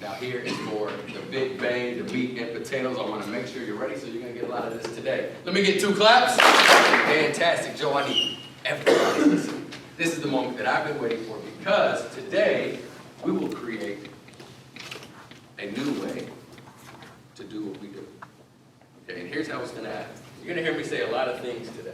Now here is for the big bang, the meat and potatoes. I want to make sure you're ready, so you're going to get a lot of this today. Let me get 2 claps. Fantastic, Joe. I need everybody to listen. This is the moment that I've been waiting for, because today we will create a new way to do what we do. Okay, and here's how it's going to happen. You're going to hear me say a lot of things today.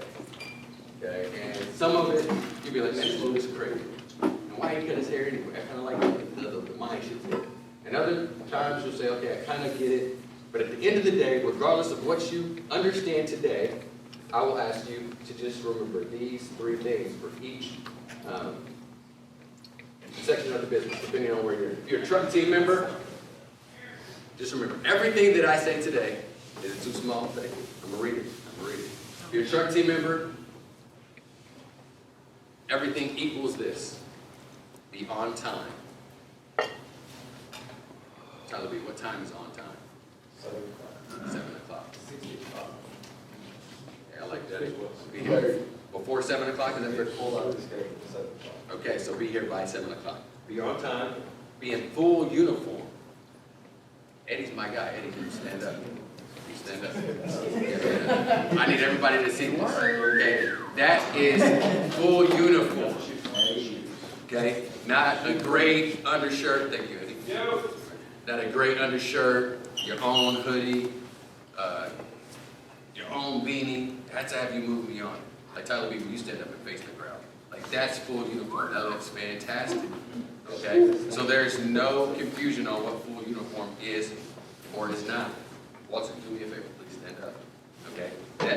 Okay, and some of it, you'll be like, man, this is crazy. And why he cut his hair anyway? I kind of like the mind shift there. And other times you'll say, okay, I kind of get it. But at the end of the day, regardless of what you understand today, I will ask you to just remember these 3 things for each section of the business, depending on where you're. If you're a truck team member, just remember, everything that I say today is too small. Thank you. I'm going to read it. If you're a truck team member, everything equals this. Be on time. Tyler B, what time is on time? 7 o'clock. 7 o'clock. 6 o'clock. Yeah, I like that. Be here before 7 o'clock, is that fair? Hold on, this game at 7 o'clock. Okay, so be here by 7 o'clock. Be on time. Be in full uniform. Eddie's my guy. Eddie, can you stand up? You stand up. I need everybody to see this. Okay, that is full uniform. Okay, not a gray undershirt. Thank you, Eddie. Not a gray undershirt, your own hoodie, your own beanie. That's to have you move me on. Like Tyler B, when you stand up and face the crowd. Like that's full uniform. That looks fantastic. Okay? So there's no confusion on what full uniform is or is not. Walter, do me a favor, please stand up. Okay?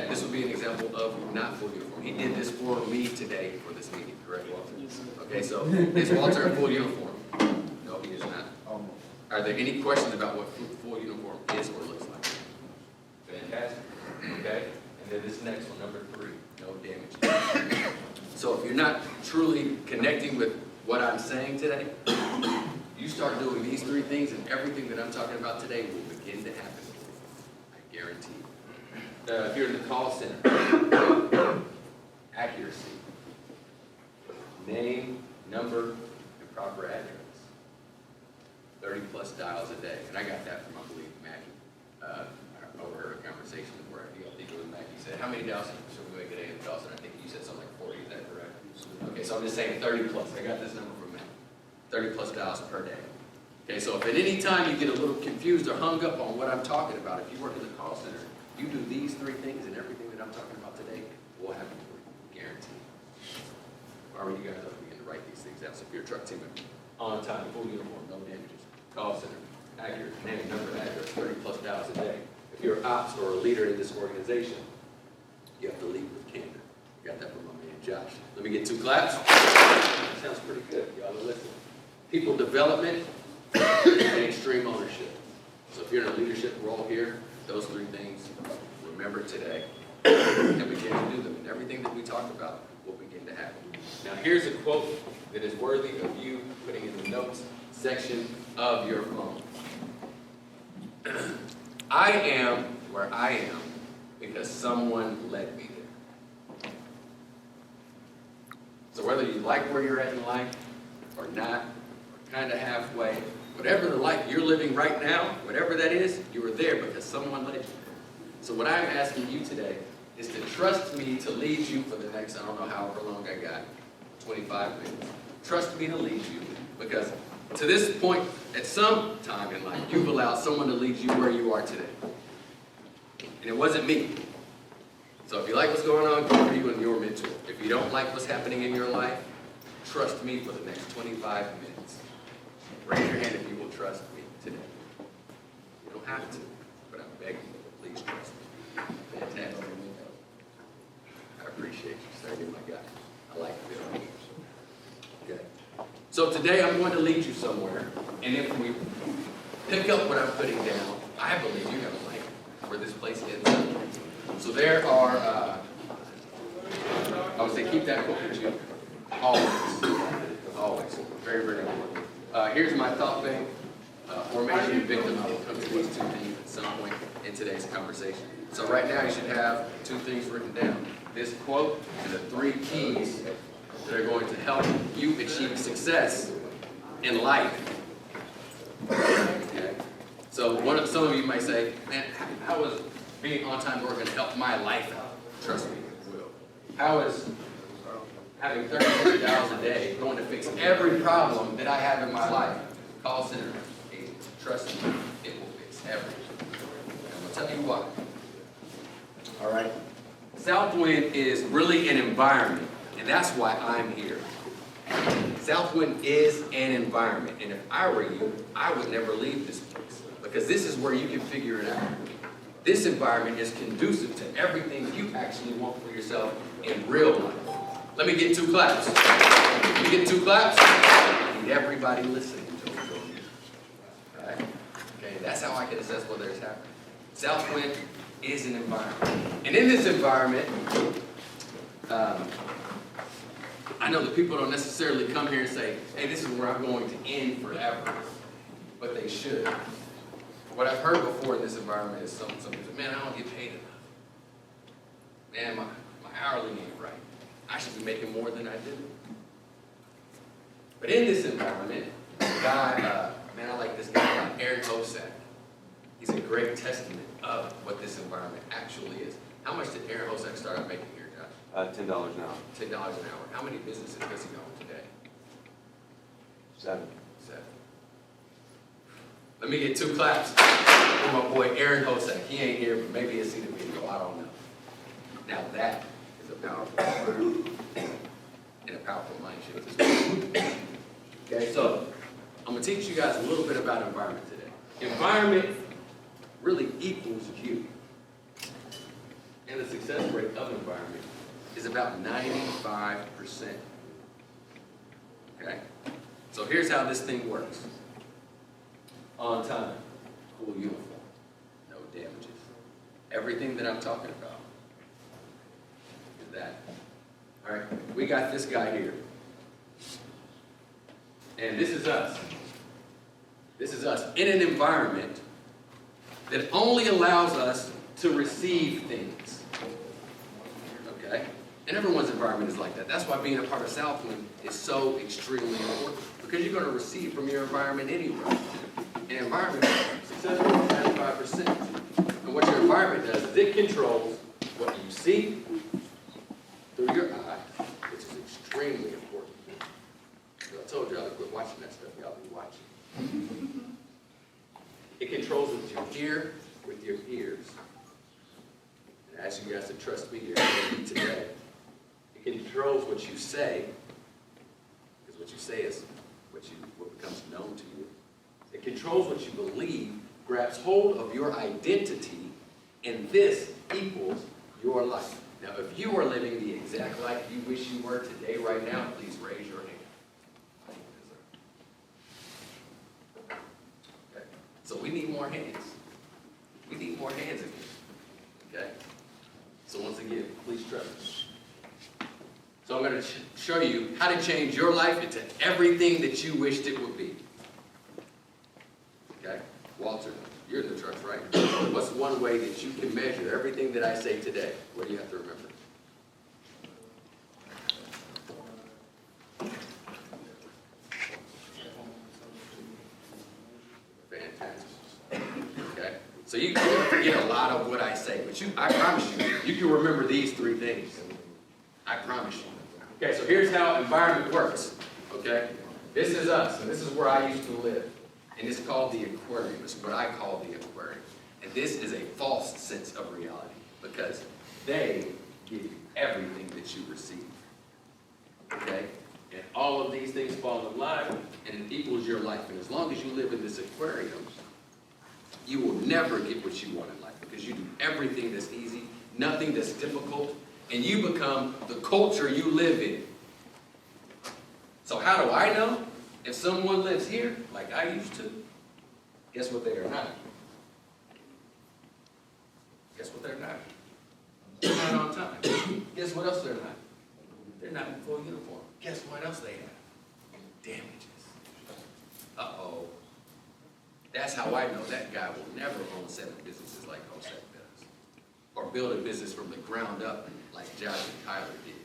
This would be an example of not full uniform. He did this for me today for this meeting, correct, Walter? Okay, so is Walter in full uniform? No, he is not. Are there any questions about what full uniform is or looks like? Fantastic. Okay? And then this next one, number 3, no damage. So if you're not truly connecting with what I'm saying today, you start doing these 3 things and everything that I'm talking about today will begin to happen. I guarantee you. If you're in the call center, accuracy. Name, number, and proper address. 30 plus dials a day. And I got that from, I believe, Maggie. I overheard a conversation where I think it was Maggie said, how many dials should we make a day in the call center? I think you said something like 40, is that correct? Okay, so I'm just saying 30 plus. I got this number from Maggie. 30 plus dials per day. Okay, so if at any time you get a little confused or hung up on what I'm talking about, if you work in the call center, you do these 3 things and everything that I'm talking about today will happen for you. Guaranteed. Why were you guys up begin to write these things out? So if you're a truck team member, on time, full uniform, no damages. Call center, accurate name, number, address, 30 plus dials a day. If you're ops or a leader in this organization, you have to lead with candor. Got that from my man Josh. Let me get 2 claps. That sounds pretty good. Y'all are listening. People development and extreme ownership. So if you're in a leadership role here, those 3 things, remember today and begin to do them. And everything that we talked about will begin to happen. Now here's a quote that is worthy of you putting in the notes section of your phone. I am where I am because someone led me there. So whether you like where you're at in life or not, or kind of halfway, whatever the life you're living right now, whatever that is, you were there because someone led you. So what I'm asking you today is to trust me to lead you for the next, I don't know however long I got, 25 minutes. Trust me to lead you because to this point, at some time in life, you've allowed someone to lead you where you are today. And it wasn't me. So if you like what's going on, go for you and your mentor. If you don't like what's happening in your life, trust me for the next 25 minutes. Raise your hand if you will trust me today. You don't have to, but I'm begging you, please trust me. Fantastic. I appreciate you, sir. You're my guy. I like the feeling. Okay. So today I'm going to lead you somewhere, and if we pick up what I'm putting down, I believe you have a light where this place ends. So there are, I would say keep that quote with you, always, always, very, very important. Here's my thought bank. Formation victim will come to these 2 things at some point in today's conversation. So right now you should have 2 things written down. This quote and the 3 keys that are going to help you achieve success in life. So some of you might say, man, how is being on time work going to help my life out? Trust me, it will. How is having $30 a day going to fix every problem that I have in my life? Call center agent. Trust me, it will fix everything. And I'm going to tell you why. All right? Southwind is really an environment, and that's why I'm here. Southwind is an environment, and if I were you, I would never leave this place, because this is where you can figure it out. This environment is conducive to everything you actually want for yourself in real life. Let me get 2 claps. Let me get 2 claps. I need everybody listening to it. All right? Okay, that's how I can assess whether it's happening. Southwind is an environment. And in this environment, I know that people don't necessarily come here and say, hey, this is where I'm going to end forever. But they should. What I've heard before in this environment is some people say, man, I don't get paid enough. Man, my hourly ain't right. I should be making more than I do. But in this environment, a guy, man, I like this guy, Aaron Hosack. He's a great testament of what this environment actually is. How much did Aaron Hosack start out making here, Josh? $10 an hour. $10 an hour. How many businesses does he own today? 7. 7. Let me get 2 claps for my boy Aaron Hosack. He ain't here, but maybe he'll see the video. I don't know. Now that is a powerful environment and a powerful mind shift as well. Okay, so I'm going to teach you guys a little bit about environment today. Environment really equals you. And the success rate of environment is about 95%. Okay? So here's how this thing works. On time, full uniform, no damages. Everything that I'm talking about is that. All right, we got this guy here. And this is us. This is us in an environment that only allows us to receive things. Okay? And everyone's environment is like that. That's why being a part of Southwind is so extremely important. Because you're going to receive from your environment anyway. An environment success rate is 95%. And what your environment does is it controls what you see through your eye, which is extremely important. So I told y'all to quit watching that stuff. Y'all be watching. It controls what you hear with your ears. And I ask you guys to trust me here today. It controls what you say, because what you say is what becomes known to you. It controls what you believe, grabs hold of your identity, and this equals your life. Now, if you are living the exact life you wish you were today, right now, please raise your hand. Okay. So we need more hands. We need more hands again. Okay? So once again, please trust me. So I'm going to show you how to change your life into everything that you wished it would be. Okay? Walter, you're in the trucks, right? What's one way that you can measure everything that I say today? What do you have to remember? Fantastic. Okay? So you can forget a lot of what I say, but I promise you can remember these 3 things. I promise you. Okay, so here's how environment works. Okay? This is us, and this is where I used to live. And it's called the aquarium. It's what I call the aquarium. And this is a false sense of reality, because they give you everything that you receive. Okay? And all of these things fall in line, and it equals your life. And as long as you live in this aquarium, you will never get what you want in life, because you do everything that's easy, nothing that's difficult, and you become the culture you live in. So how do I know if someone lives here like I used to? Guess what they are not? Guess what they're not? They're not on time. Guess what else they're not? They're not in full uniform. Guess what else they have? Damages. Uh-oh. That's how I know that guy will never own 7 businesses like Hosack does. Or build a business from the ground up like Josh and Tyler did.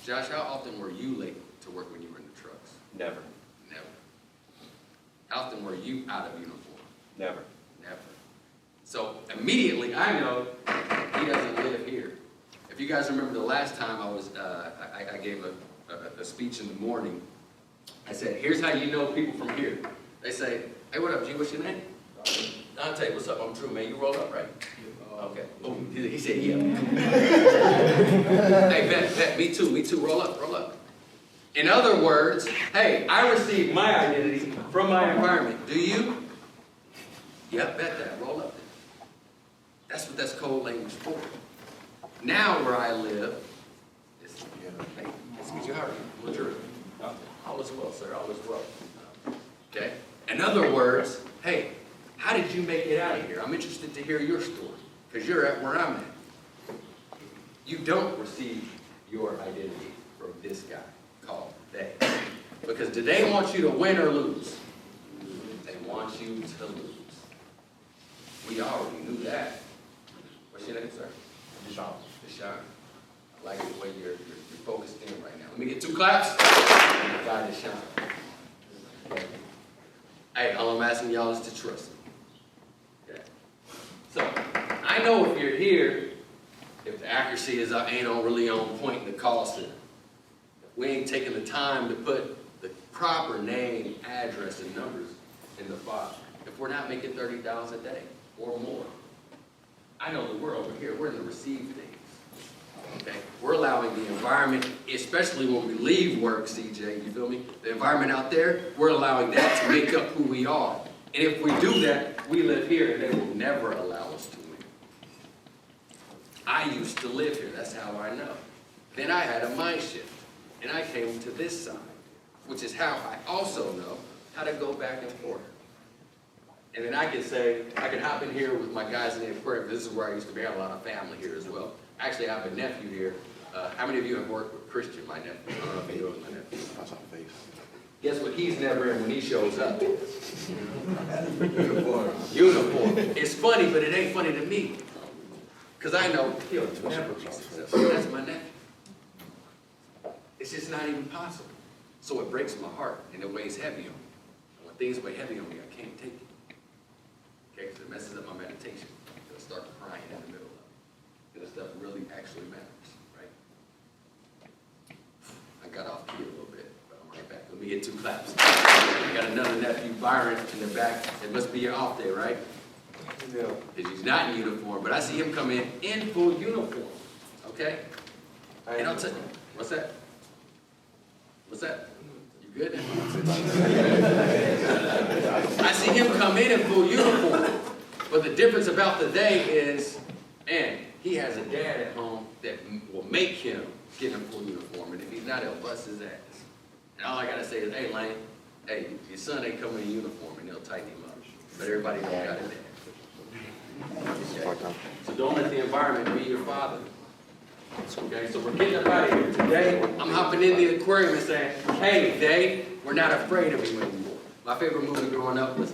Josh, how often were you late to work when you were in the trucks? Never. Never. How How often were you out of uniform? Never. Never. So immediately I know he doesn't live here. If you guys remember the last time I gave a speech in the morning, I said, here's how you know people from here. They say, hey, what up, G? What's your name? Dante, what's up? I'm Drew, man. You rolled up, right? Okay. Oh, he said, yeah. Hey, bet, me too. Roll up. In other words, hey, I received my identity from my environment. Do you? Yep, bet that. Roll up. That's what that's code language for. Now where I live, it's good you are. LaDrew. All is well, sir. All is well. Okay? In other words, hey, how did you make it out of here? I'm interested to hear your story, because you're at where I'm at. You don't receive your identity from this guy called they. Because do they want you to win or lose? They want you to lose. We already knew that. What's your name, sir? Deshaun. I like the way you're focused in right now. Let me get 2 claps. God, Deshaun. Okay. Hey, all I'm asking y'all is to trust me. Okay. So, I know if you're here, if the accuracy ain't really on point in the call center, if we ain't taking the time to put the proper name, address, and numbers in the file, if we're not making $30 a day or more, I know that we're over here, we're in the receive things. Okay? We're allowing the environment, especially when we leave work, CJ, you feel me? The environment out there, we're allowing that to make up who we are. And if we do that, we live here and they will never allow us to win. I used to live here, that's how I know. Then I had a mind shift, and I came to this side, which is how I also know how to go back and forth. And then I can say, I can hop in here with my guys in the aquarium. This is where I used to be. I have a lot of family here as well. Actually, I have a nephew here. How many of you have worked with Christian, my nephew? I don't know if you know my nephew. That's our face. Guess what he's never in when he shows up? Uniform. It's funny, but it ain't funny to me. Because I know he'll never be successful. That's my nephew. It's just not even possible. So it breaks my heart, and it weighs heavy on me. And when things weigh heavy on me, I can't take it. Okay, because it messes up my meditation. I'll start crying in the middle of it. And this stuff really actually matters, right? I got off key a little bit, but I'm right back. Let me get 2 claps. I got another nephew, Byron, in the back. It must be your off day, right? Yeah. Because he's not in uniform, but I see him come in full uniform. Okay? And I'll tell you, what's that? What's that? You good? I see him come in full uniform. But the difference about the day is, man, he has a dad at home that will make him get in full uniform. And if he's not, he'll bust his ass. And all I got to say is, hey, Lane, hey, your son ain't coming in uniform, and they'll tighten him up. But everybody don't got it there. Okay. So don't let the environment be your father. Okay, so we're getting up out of here. Today, I'm hopping in the aquarium and saying, hey, Dave, we're not afraid of you anymore. My favorite movie growing up was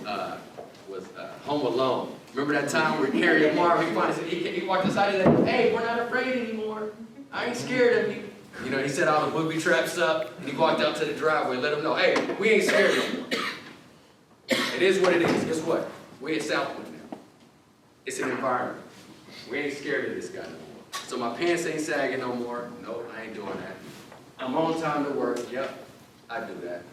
Home Alone. Remember that time where Harry and Marv, he walked aside and said, hey, we're not afraid anymore. I ain't scared of you. You know, he set all the booby traps up, and he walked out to the driveway and let them know, hey, we ain't scared no more. It is what it is. Guess what? We at Southwood now. It's an environment. We ain't scared of this guy no more. So my pants ain't sagging no more. Nope, I ain't doing that. I'm on time to work. Yep, I do that.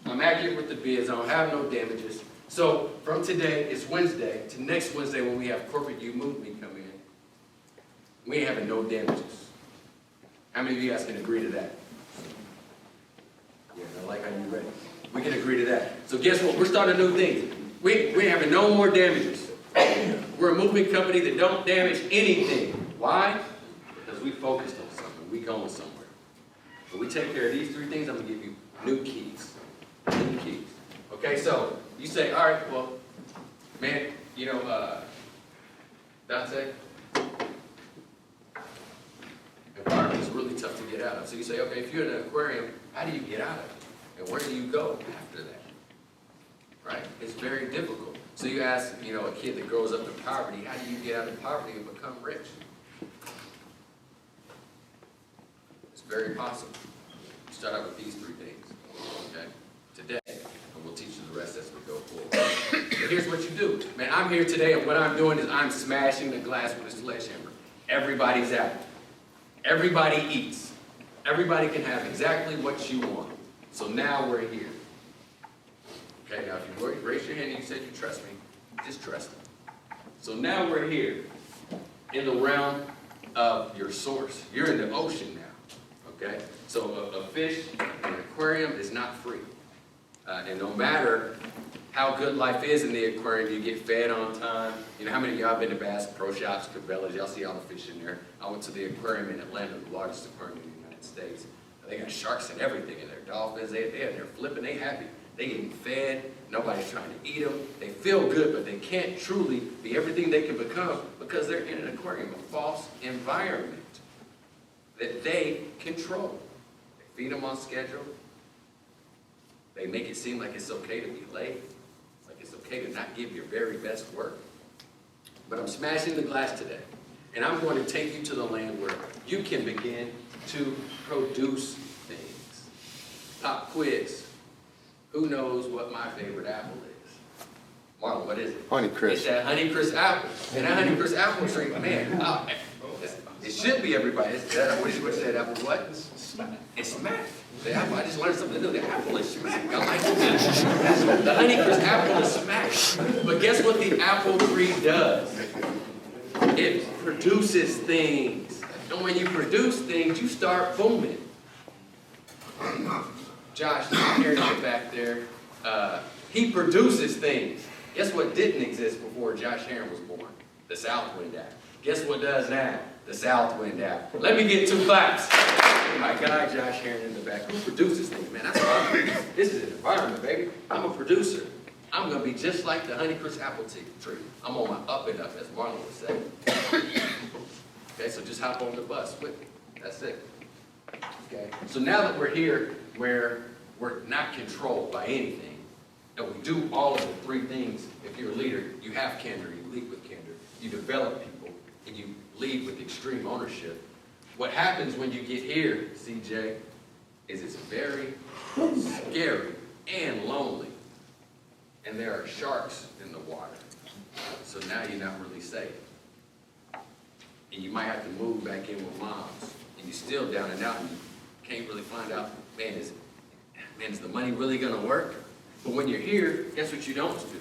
I'm accurate with the bids. I don't have no damages. So from today, it's Wednesday, to next Wednesday when we have corporate You Move Me come in, we ain't having no damages. How many of you guys can agree to that? Yeah, I like how you ready. We can agree to that. So guess what? We're starting a new thing. We ain't having no more damages. We're a moving company that don't damage anything. Why? Because we focused on something. We going somewhere. When we take care of these 3 things, I'm going to give you new keys. New keys. Okay, so you say, all right, well, man, you know, Dante, environment is really tough to get out of. So you say, okay, if you're in an aquarium, how do you get out of it? And where do you go after that? Right? It's very difficult. So you ask, you know, a kid that grows up in poverty, how do you get out of poverty and become rich? It's very possible. You start out with these 3 things, okay? Today, and we'll teach you the rest as we go. here's what you do. Man, I'm here today, and what I'm doing is I'm smashing the glass with a sledgehammer. Everybody's happy. Everybody eats. Everybody can have exactly what you want. So now we're here. Okay, now if you raise your hand and you said you trust me, just trust me. So now we're here in the realm of your source. You're in the ocean now, okay? So a fish in an aquarium is not free. And no matter how good life is in the aquarium, you get fed on time. You know, how many of y'all been to Bass Pro Shops, Cabela's? Y'all see all the fish in there. I went to the aquarium in Atlanta, the largest aquarium in the United States. They got sharks and everything in there, dolphins, they're flipping, they happy. They getting fed, nobody's trying to eat them. They feel good, but they can't truly be everything they can become because they're in an aquarium, a false environment that they control. They feed them on schedule. They make it seem like it's okay to be late, like it's okay to not give your very best work. But I'm smashing the glass today, and I'm going to take you to the land where you can begin to produce things. Pop quiz. Who knows what my favorite apple is? Marlon, what is it? Honeycrisp. It's that Honeycrisp apple. And that Honeycrisp apple tree, man, it should be everybody. What's that apple? What? It's smack. The apple, I just learned something new. The apple is smack. I like it. The Honeycrisp apple is smack. But guess what the apple tree does? It produces things. And when you produce things, you start booming. Josh, Harry back there, he produces things. Guess what didn't exist before Josh Heron was born? The South Wind Act. Guess what does now? The South Wind Act. Let me get 2 claps. My guy, Josh Heron in the back. Who produces things, man? That's what I'm doing. This is an environment, baby. I'm a producer. I'm going to be just like the Honeycrisp apple tree. I'm on my up and up, as Marlon would say. Okay, so just hop on the bus with me. That's it. Okay, so now that we're here, where we're not controlled by anything, and we do all of the 3 things. If you're a leader, you have candor, you lead with candor, you develop people, and you lead with extreme ownership. What happens when you get here, CJ, is it's very scary and lonely. And there are sharks in the water. So now you're not really safe. And you might have to move back in with moms. And you're still down and out, and you can't really find out, man, is the money really going to work? But when you're here, guess what you don't do?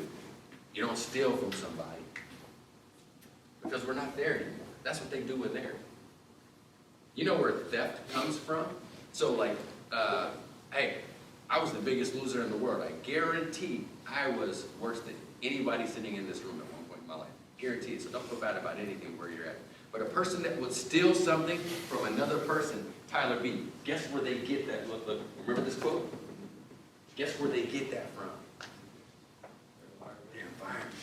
You don't steal from somebody. Because we're not there anymore. That's what they do in there. You know where theft comes from? So like, hey, I was the biggest loser in the world. I guarantee I was worse than anybody sitting in this room at one point in my life. Guaranteed. So don't feel bad about anything where you're at. But a person that would steal something from another person, Tyler B., guess where they get that? Look, remember this quote? Guess where they get that from? Their environment.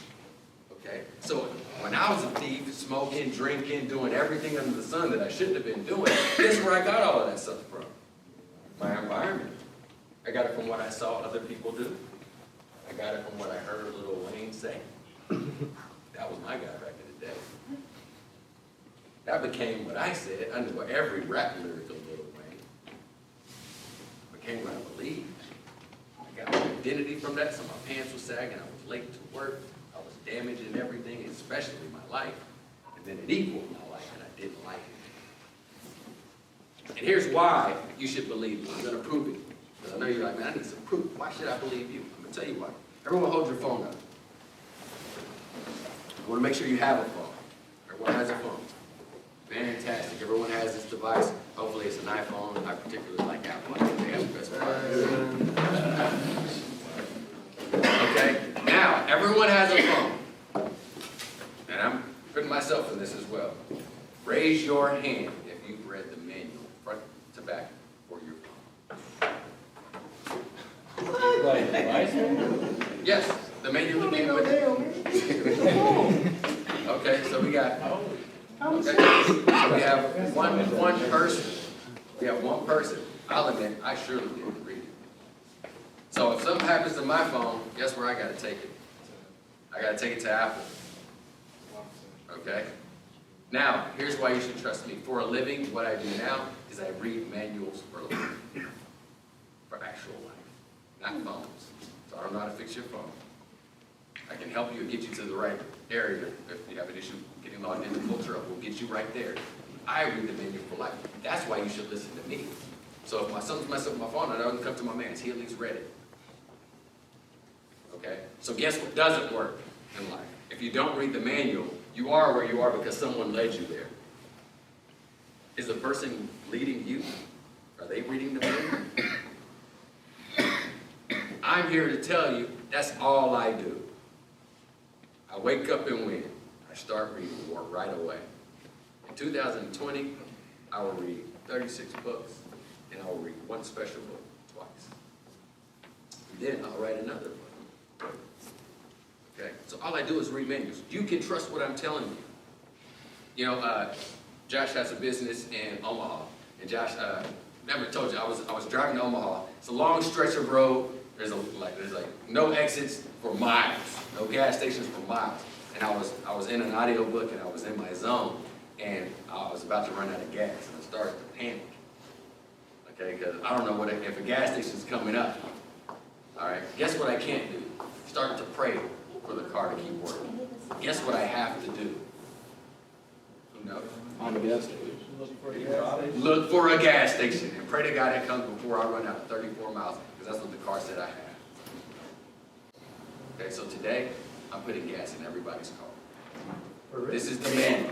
Okay? So when I was a thief, smoking, drinking, doing everything under the sun that I shouldn't have been doing, guess where I got all of that stuff from? My environment. I got it from what I saw other people do. I got it from what I heard Lil Wayne say. That was my guy back in the day. That became what I said. I knew every rap lyric of Lil Wayne. Became what I believed. I got my identity from that, so my pants were sagging, I was late to work, I was damaging everything, especially my life. And then it equaled my life, and I didn't like it. And here's why you should believe me. I'm going to prove it. Because I know you're like, man, I need some proof. Why should I believe you? I'm going to tell you why. Everyone hold your phone up. I want to make sure you have a phone. Everyone has a phone. Fantastic. Everyone has this device. Hopefully it's an iPhone. I particularly like Apple. I think they have the best product. Okay? Now, everyone has a phone. And I'm putting myself in this as well. Raise your hand if you've read the manual front to back for your phone. Yes, the manual came with it. Okay, so we got... Okay, so we have one person. We have one person. I'll admit, I surely didn't read it. So if something happens to my phone, guess where I got to take it? I got to take it to Apple. Okay? Now, here's why you should trust me. For a living, what I do now is I read manuals for life. For actual life, not phones. So I don't know how to fix your phone. I can help you and get you to the right area. If you have an issue getting logged into Full Truck, we'll get you right there. I read the menu for life. That's why you should listen to me. So if my son's messing up my phone, I don't come to my man. He at least read it. Okay? So guess what doesn't work in life? If you don't read the manual, you are where you are because someone led you there. Is the person leading you? Are they reading the manual? I'm here to tell you that's all I do. I wake up and win. I start reading more right away. In 2020, I will read 36 books, and I will read one special book twice. And then I'll write another book. Okay? So all I do is read manuals. You can trust what I'm telling you. You know, Josh has a business in Omaha, and Josh never told you I was driving to Omaha. It's a long stretch of road. There's like no exits for miles, no gas stations for miles. And I was in an audiobook and I was in my zone, and I was about to run out of gas, and I started to panic. Okay, because I don't know if a gas station's coming up. All right, guess what I can't do? Start to pray for the car to keep working. Guess what I have to do? Who knows? On a gas station. Look for a gas station and pray to God it comes before I run out of 34 miles, because that's what the car said I had. Okay, so today, I'm putting gas in everybody's car. This is the man.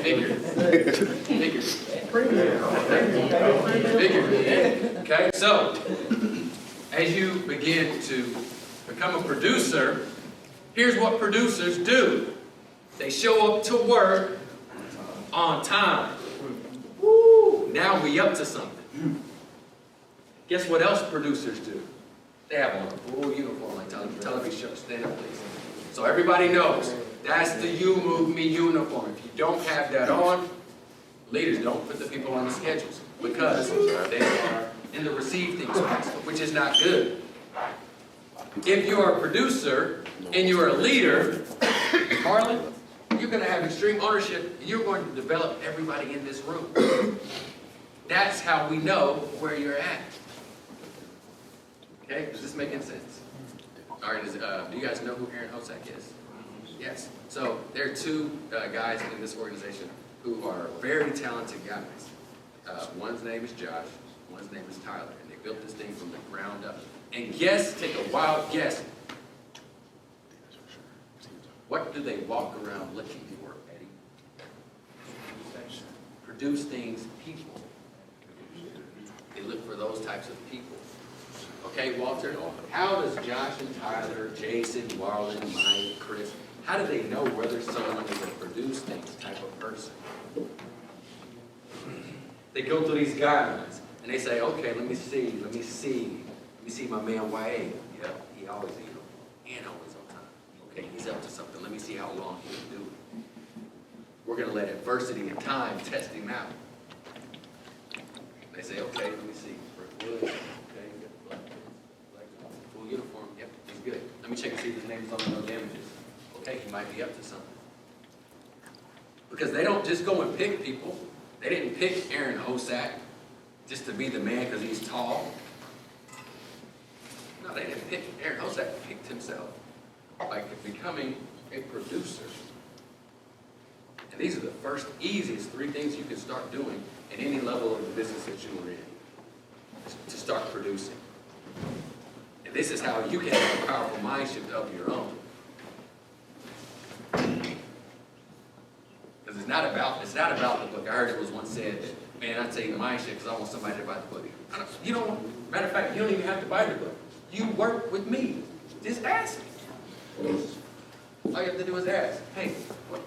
Figure. Okay, so, as you begin to become a producer, here's what producers do. They show up to work on time. Woo! Now we up to something. Guess what else producers do? They have on a full uniform like television shows. Stand up, please. So everybody knows that's the You Move Me uniform. If you don't have that on, leaders don't put the people on the schedules because they are in the receive things basket, which is not good. If you are a producer and you're a leader, Harlan, you're going to have extreme ownership, and you're going to develop everybody in this room. That's how we know where you're at. Okay, is this making sense? All right, do you guys know who Aaron Hosack is? Yes. So there are two guys in this organization who are very talented guys. One's name is Josh, one's name is Tyler, and they built this thing from the ground up. And guess, take a wild guess, what do they walk around looking for, Eddie? Produce things, people. They look for those types of people. Okay, Walter, how does Josh and Tyler, Jason, Marlon, Mike, Chris, how do they know whether someone is a produce things type of person? They go through these guidelines, and they say, okay, let me see my man YA. Yep, he always, and always on time. Okay, he's up to something. Let me see how long he can do it. We're going to let adversity and time test him out. They say, okay, let me see. Okay, full uniform. Yep, he's good. Let me check and see if his name's on no damages. Okay, he might be up to something. Because they don't just go and pick people. They didn't pick Aaron Hosack just to be the man because he's tall. No, they didn't pick Aaron Hosack. He picked himself by becoming a producer. And these are the first easiest 3 things you can start doing in any level of the business that you are in, to start producing. And this is how you can have a powerful mind shift of your own. Because it's not about the book. I heard it was once said that, man, I'd say mind shift because I want somebody to buy the book. Matter of fact, you don't even have to buy the book. You work with me. Just ask me. All you have to do is ask, hey, what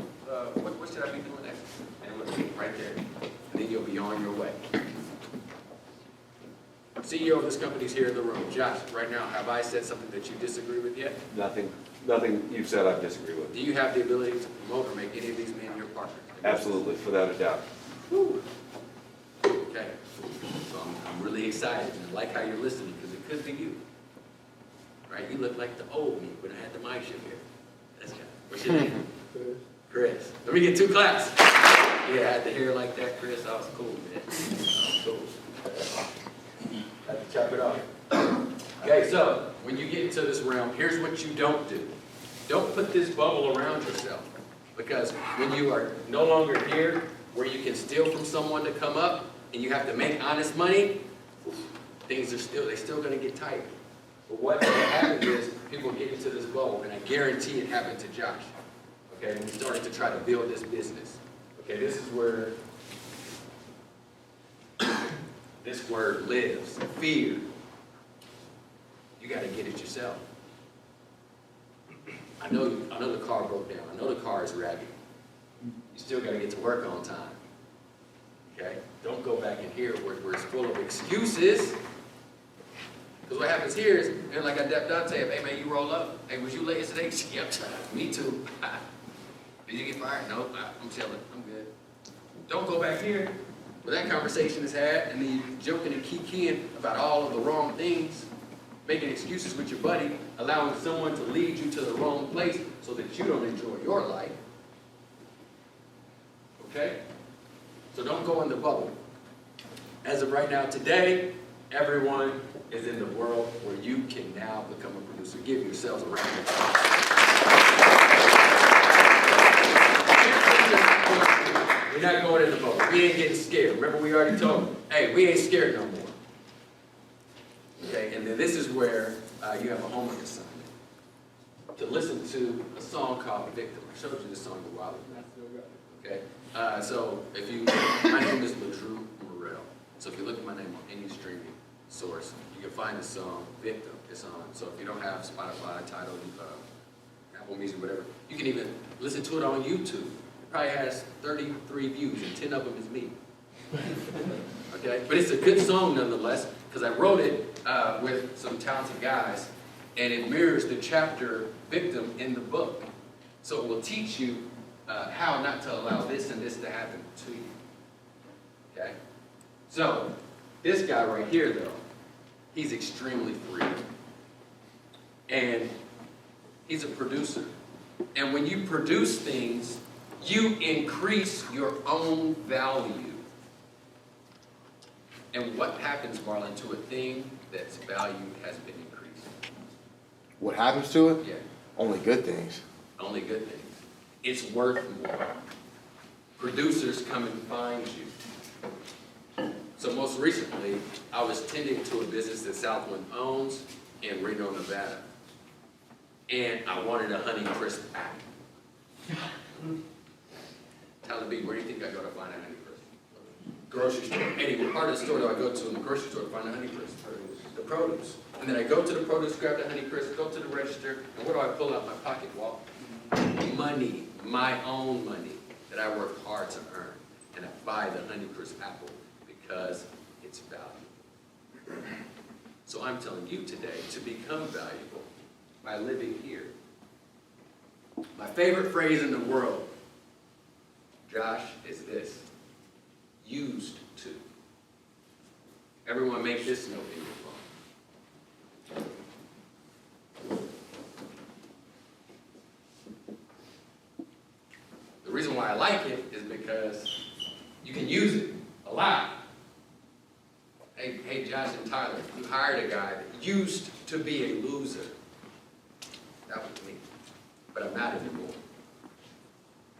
should I be doing next? And it'll be right there. And then you'll be on your way. CEO of this company is here in the room. Josh, right now, have I said something that you disagree with yet? Nothing you've said I disagree with. Do you have the ability to promote or make any of these men your partners? Absolutely, without a doubt. Whew. Okay. So I'm really excited, and I like how you're listening, because it could be you. Right? You look like the old me when I had the mic shift here. That's kind of, what's your name? Chris. Let me get 2 claps. Yeah, I had the hair like that, Chris. I was cool, man. I was cool. Had to chop it off. Okay, so when you get into this realm, here's what you don't do. Don't put this bubble around yourself. Because when you are no longer here, where you can steal from someone to come up, and you have to make honest money, they're still going to get tight. But what happens is, people get into this bubble, and I guarantee it happened to Josh. Okay, when he started to try to build this business. Okay, this is where this word lives, fear. You got to get it yourself. I know the car broke down. I know the car is raggedy. You still got to get to work on time. Okay? Don't go back in here where it's full of excuses. Because what happens here is, like I dapped Dante, hey man, you roll up. Hey, was you late yesterday? Yep, me too. Did you get fired? No, I'm chilling. I'm good. Don't go back here where that conversation is had, and then you joking and kikiing about all of the wrong things, making excuses with your buddy, allowing someone to lead you to the wrong place so that you don't enjoy your life. Okay? So don't go in the bubble. As of right now, today, everyone is in the world where you can now become a producer. Give yourselves a round of applause. We're not going in the bubble. We ain't getting scared. Remember, we already told them, hey, we ain't scared no more. Okay, and then this is where you have a homework assignment. To listen to a song called Victim. I showed you this song a while ago. Okay, so if you, my name is LaDrew Murrell. So if you look at my name on any streaming source, you can find the song Victim. It's on. So if you don't have Spotify, Tidal, Apple Music, whatever, you can even listen to it on YouTube. It probably has 33 views, and 10 of them is me. Okay, but it's a good song nonetheless, because I wrote it with some talented guys, and it mirrors the chapter Victim in the book. So it will teach you how not to allow this and this to happen to you. Okay? So, this guy right here, though, he's extremely free. And he's a producer. And when you produce things, you increase your own value. And what happens, Marlon, to a thing that's value has been increased? What happens to it? Yeah. Only good things. Only good things. It's worth more. Producers come and find you. So most recently, I was tending to a business that Southwind owns in Reno, Nevada. And I wanted a Honey Crisp apple. Tyler B, where do you think I go to find a Honey Crisp? Grocery store. Anyway, part of the store that I go to in the grocery store to find a Honey Crisp. The produce. And then I go to the produce, grab the Honey Crisp, go to the register, and what do I pull out my pocket? Well, money, my own money that I work hard to earn. And I buy the Honey Crisp apple because it's valuable. So I'm telling you today to become valuable by living here. My favorite phrase in the world, Josh, is this: used to. Everyone make this note in your phone. The reason why I like it is because you can use it a lot. Hey, Josh and Tyler, you hired a guy that used to be a loser. That was me, but I'm not anymore.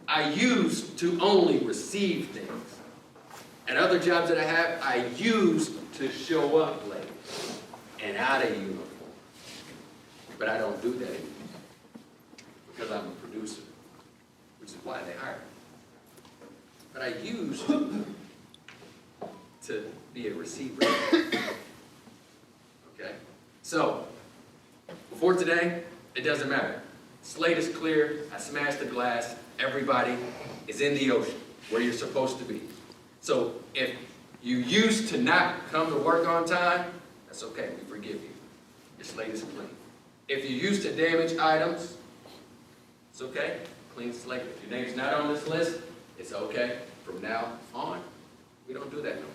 I used to only receive things. At other jobs that I have, I used to show up late and out of uniform. But I don't do that anymore because I'm a producer, which is why they hired me. But I used to be a receiver. Okay? So, before today, it doesn't matter. Slate is clear. I smashed the glass. Everybody is in the ocean where you're supposed to be. So, if you used to not come to work on time, that's okay. We forgive you. Your slate is clean. If you used to damage items, it's okay. Clean slate. If your name's not on this list, it's okay. From now on, we don't do that no more.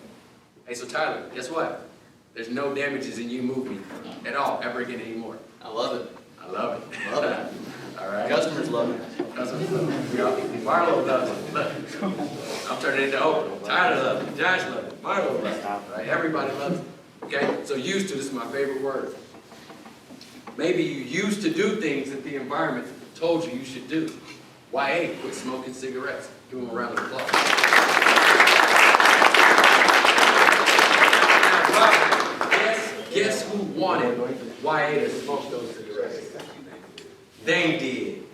Hey, so Tyler, guess what? There's no damages in you moving at all, ever again anymore. I love it. I love it. Love it. All right. Customers love it. Customers love it. Marlo loves it. Look. I'm turning into Oprah. Tyler loves it. Josh loves it. Marlo loves it. Right? Everybody loves it. Okay? So used to, this is my favorite word. Maybe you used to do things that the environment told you you should do. YA, quit smoking cigarettes. Give them a round of applause. Guess who wanted YA to smoke those cigarettes? They did.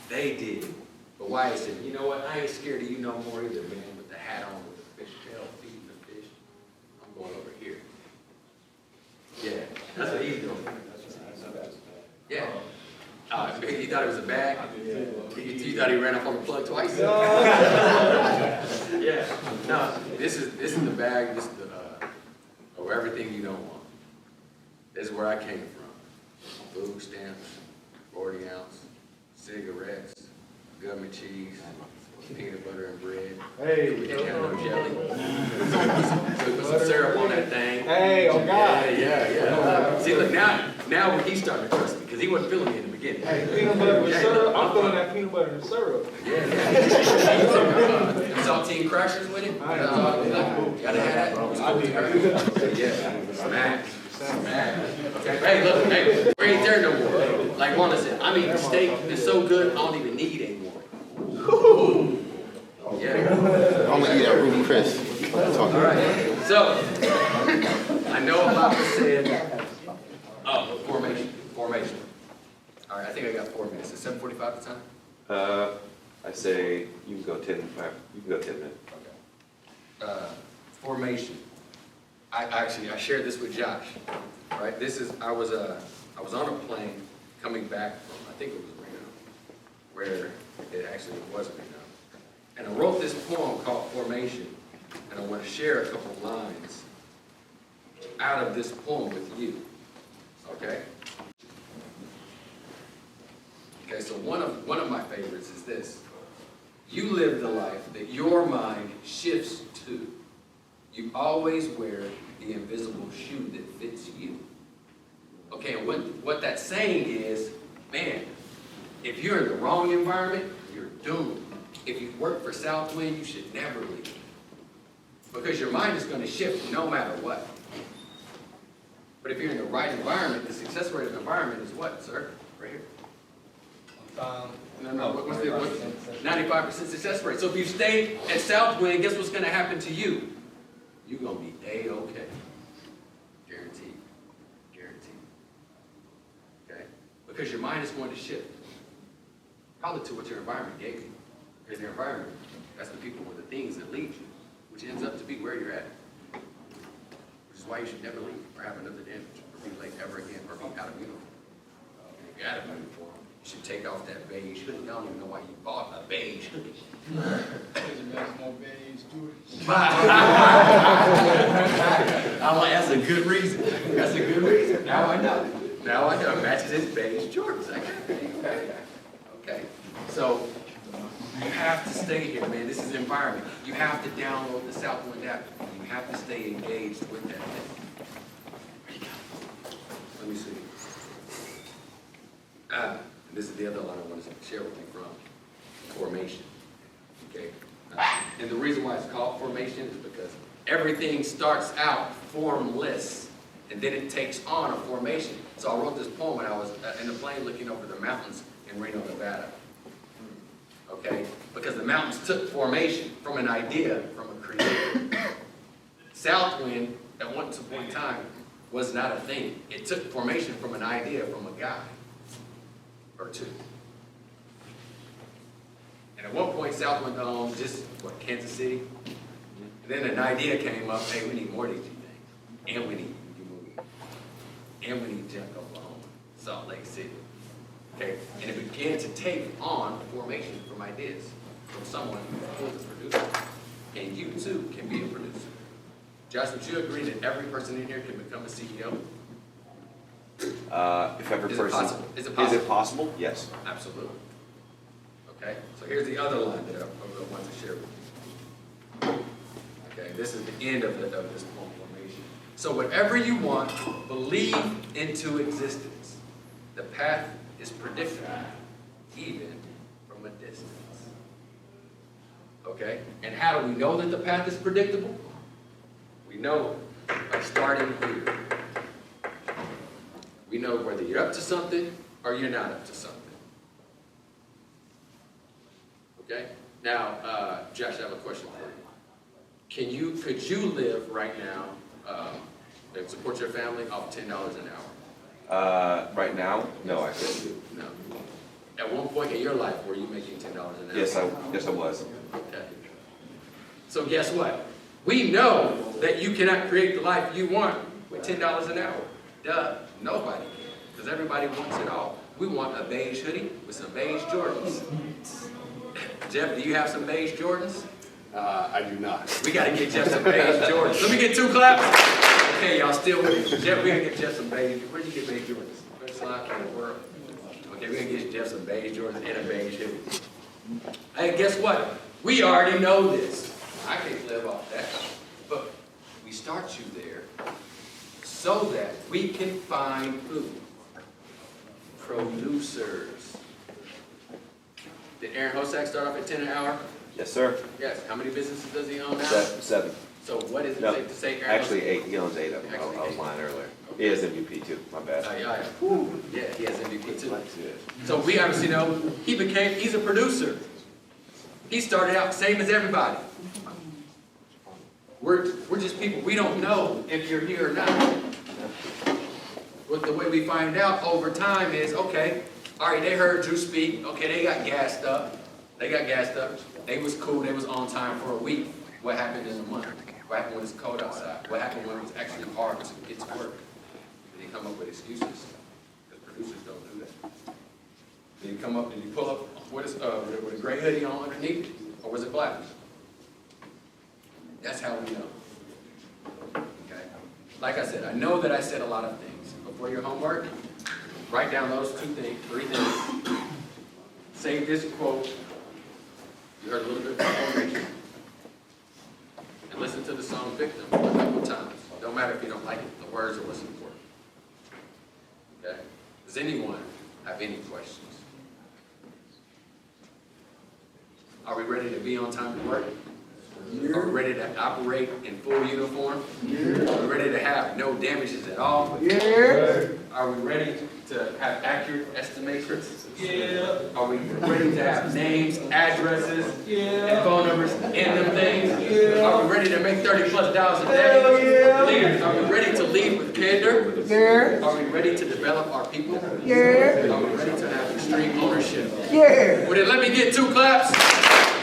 They did. But YA said, you know what? I ain't scared of you no more either, man. With the hat on, with the fish tail, feeding the fish. I'm going over here. Yeah, that's what he's doing. Yeah. He thought it was a bag. You thought he ran up on the plug twice. Yeah. No, this is the bag. This is the of everything you don't want. This is where I came from. Food stamps, 40 ounce, cigarettes, gummy cheese, peanut butter and bread. Hey, We didn't have no jelly. So we put some syrup on that thing. hey, oh God. Yeah. See, look, now he's starting to trust me, because he wasn't feeling me in the beginning. Hey, peanut butter with syrup. I'm throwing that peanut butter and syrup. Yeah. Saltine crushers with it? I ain't Gotta have that. Yeah. Smack. Okay, hey, look, hey, we ain't there no more. Like Wanda said, I'm eating steak, it's so good, I don't even need any more. Yeah. I'm gonna eat that Ruby Chris. All right, so, I know about the said, formation. All right, I think I got 4 minutes. Is 7:45 the time? I say you can go 10 minutes. Okay. Formation. I shared this with Josh. Right. This is I was on a plane coming back from, I think it was Reno, where it actually wasn't Reno, and I wrote this poem called Formation, and I want to share a couple lines out of this poem with you. Okay. Okay. So one of my favorites is this. You live the life that your mind shifts to. You always wear the invisible shoe that fits you. Okay, and what that's saying is, man, if you're in the wrong environment, you're doomed. If you work for Southwind, you should never leave. Because your mind is going to shift no matter what. But if you're in the right environment, the success rate of the environment is what, sir? Right here. No, what's the 95% success rate. So if you stay at Southwind, guess what's going to happen to you? You're going to be A-okay. Guaranteed. Guaranteed. Okay? Because your mind is going to shift. Probably to what your environment gave you. Because your environment, that's the people or the things that lead you, which ends up to be where you're at. Which is why you should never leave or have another damage or be late ever again or be out of uniform. And if you're out of uniform, you should take off that beige hoodie. I don't even know why you bought a beige hoodie. I'm like, that's a good reason. That's a good reason. Now I know. Now I know. It matches his beige Jordans. I got it. Okay. So you have to stay here, man. This is the environment. You have to download the Southwind app. You have to stay engaged with that thing. Let me see. This is the other line I want to share with you from Formation. Okay. And the reason why it's called Formation is because everything starts out formless, and then it takes on a formation. So I wrote this poem when I was in the plane looking over the mountains in Reno, Nevada. Okay? Because the mountains took formation from an idea, from a creator. Southwind, at one point in time, was not a thing. It took formation from an idea from a guy or two. And at one point, Southwind owned just, Kansas City? And then an idea came up, hey, we need more DG things. And we need movie. And we need Junk, Oklahoma, Salt Lake City. Okay? And it began to take on formation from ideas from someone who was a producer. And you, too, can be a producer. Josh, would you agree that every person in here can become a CEO? If every Is it person... possible? Is it Is it possible? Yes. Absolutely. Okay, so here's the other line that I want to share with you. Okay, this is the end of this poem Formation. So whatever you want, believe into existence. The path is predictable, even from a distance. Okay, and how do we know that the path is predictable? We know by starting here. We know whether you're up to something or you're not up to something. Okay? Now, Josh, I have a question for you. Could you live right now, and support your family off $10 an hour? Right now, no, I couldn't. No. At one point in your life, were you making $10 an hour? Yes, I was. Okay. So guess what? We know that you cannot create the life you want with $10 an hour. Duh, nobody can, because everybody wants it all. We want a beige hoodie with some beige Jordans. Jeff, do you have some beige Jordans? I do not. We gotta get Jeff some beige Jordans. Let me get 2 claps. Okay, y'all still with me. Jeff, we gotta get Jeff some beige. Where'd you get beige Jordans? Where's the slide in the world? Okay, we gotta get Jeff some beige Jordans and a beige hoodie. Hey, guess what? We already know this. I can't live off that. But we start you there so that we can find who? Producers. Did Aaron Hosack start off at 10 an hour? Yes, sir. Yes. How many businesses does he own now? 7. So what is it No, safe to say Aaron actually Hosack? 8. He owns 8 of them. Actually I was 8. lying earlier. He has MVP too. My bad. Yeah, he has MVP too. Yeah. So we obviously know he's a producer. He started out same as everybody. We're just people, we don't know if you're here or not. But the way we find out over time is, okay, all right, they heard Drew speak, okay, they got gassed up. They was cool, they was on time for a week. What happened in a month? What happened when it's cold outside? What happened when it was actually hard to get to work? They come up with excuses, because producers don't do that. Then you come up and you pull up with a gray hoodie on underneath, or was it black? That's how we know. Okay? Like I said, I know that I said a lot of things. Before your homework, write down those 3 things. Say this quote. You heard a little bit before Rachel. And listen to the song Victim a couple times. Don't matter if you don't like it, the words are what's important. Okay? Does anyone have any questions? Are we ready to be on time to work? Are we ready to operate in full uniform? Are we ready to have no damages at all? Are we ready to have accurate estimations? Are we ready to have names, addresses, and phone numbers in them things? Are we ready to make $30+ a day? Leaders, are we ready to lead with candor? Are we ready to develop our people? Are we ready to have extreme ownership? Well, then let me get 2 claps.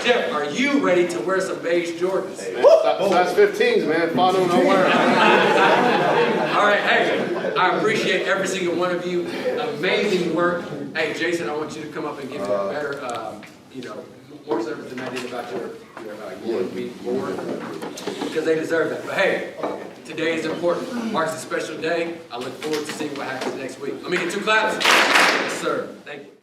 Jeff, are you ready to wear some beige Jordans? Size 15s, man. Follow them, don't wear them. All right, hey, I appreciate every single one of you. Amazing work. Hey, Jason, I want you to come up and give me a better, more service than I did about your board, because they deserve that. But hey, today is important. Mark's a special day. I look forward to seeing what happens next week. Let me get 2 claps. Yes, sir. Thank you.